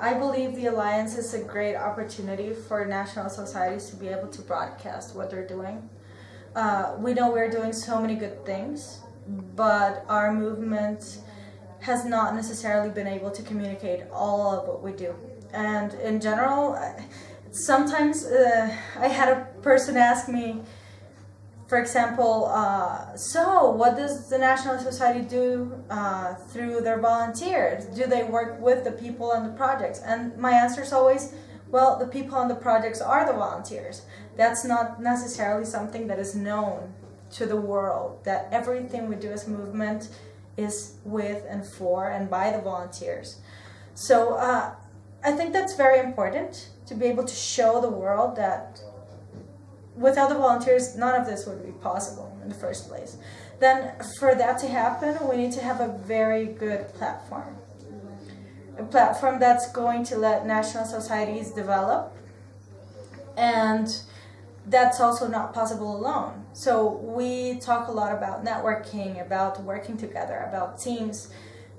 I believe the Alliance is a great opportunity for national societies to be able to broadcast what they're doing. We know we're doing so many good things, but our movement has not necessarily been able to communicate all of what we do. And in general, sometimes I had a person ask me, for example, so what does the National Society do through their volunteers? Do they work with the people on the projects? And my answer is always, well, the people on the projects are the volunteers. That's not necessarily something that is known to the world, that everything we do as movement is with and for and by the volunteers. So I think that's very important to be able to show the world that without the volunteers, none of this would be possible in the first place. Then for that to happen, we need to have a very good platform. A platform that's going to let national societies develop, and that's also not possible alone. So we talk a lot about networking, about working together, about teams,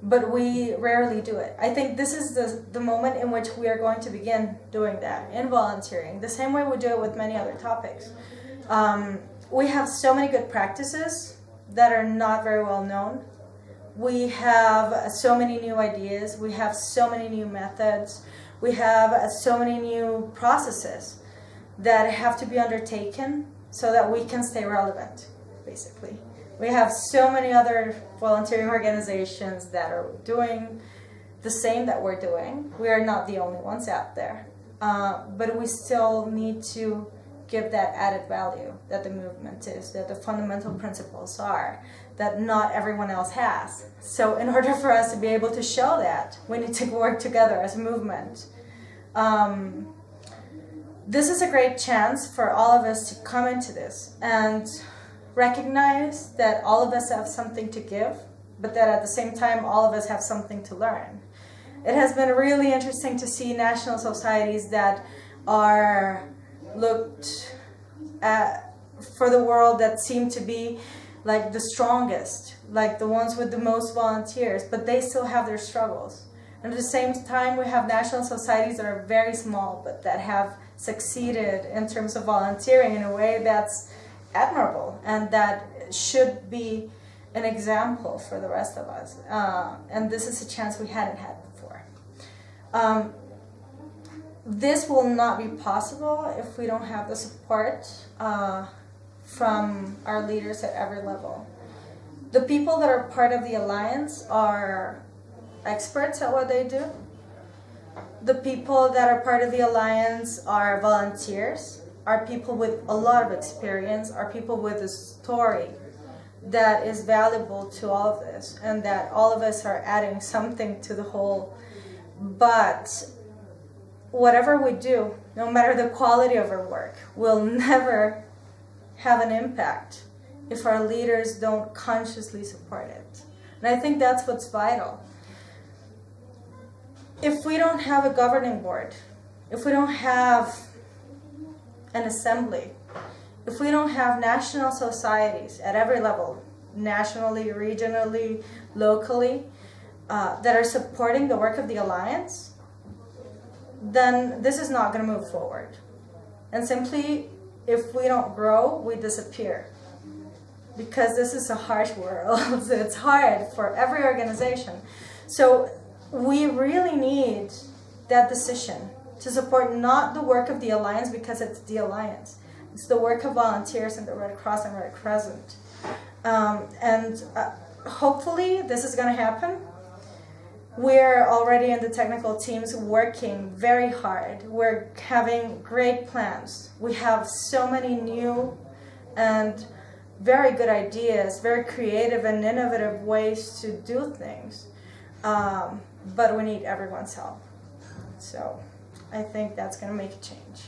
but we rarely do it. I think this is the moment in which we are going to begin doing that in volunteering, the same way we do it with many other topics. We have so many good practices that are not very well known. We have so many new ideas, we have so many new methods, we have so many new processes that have to be undertaken so that we can stay relevant, basically. We have so many other volunteering organizations that are doing the same that we're doing. We are not the only ones out there, but we still need to give that added value that the movement is, that the fundamental principles are, that not everyone else has. So in order for us to be able to show that, we need to work together as a movement. This is a great chance for all of us to come into this and recognize that all of us have something to give, but that at the same time all of us have something to learn. It has been really interesting to see national societies that are looked at for the world that seem to be like the strongest, like the ones with the most volunteers, but they still have their struggles. And at the same time, we have national societies that are very small, but that have succeeded in terms of volunteering in a way that's admirable and that should be an example for the rest of us. And this is a chance we hadn't had before. This will not be possible if we don't have the support from our leaders at every level. The people that are part of the Alliance are experts at what they do. The people that are part of the Alliance are volunteers, are people with a lot of experience, are people with a story that is valuable to all of this, and that all of us are adding something to the whole. But whatever we do, no matter the quality of our work, will never have an impact if our leaders don't consciously support it. And I think that's what's vital. If we don't have a governing board, if we don't have an assembly, if we don't have national societies at every level, nationally, regionally, locally, that are supporting the work of the Alliance, then this is not going to move forward. And simply, if we don't grow, we disappear. Because this is a harsh world. It's hard for every organization. So we really need that decision to support not the work of the Alliance because it's the Alliance. It's the work of volunteers in the Red Cross and Red Crescent. Hopefully this is going to happen. We're already in the technical teams working very hard. We're having great plans. We have so many new and very good ideas, very creative and innovative ways to do things. But we need everyone's help. So I think that's going to make a change.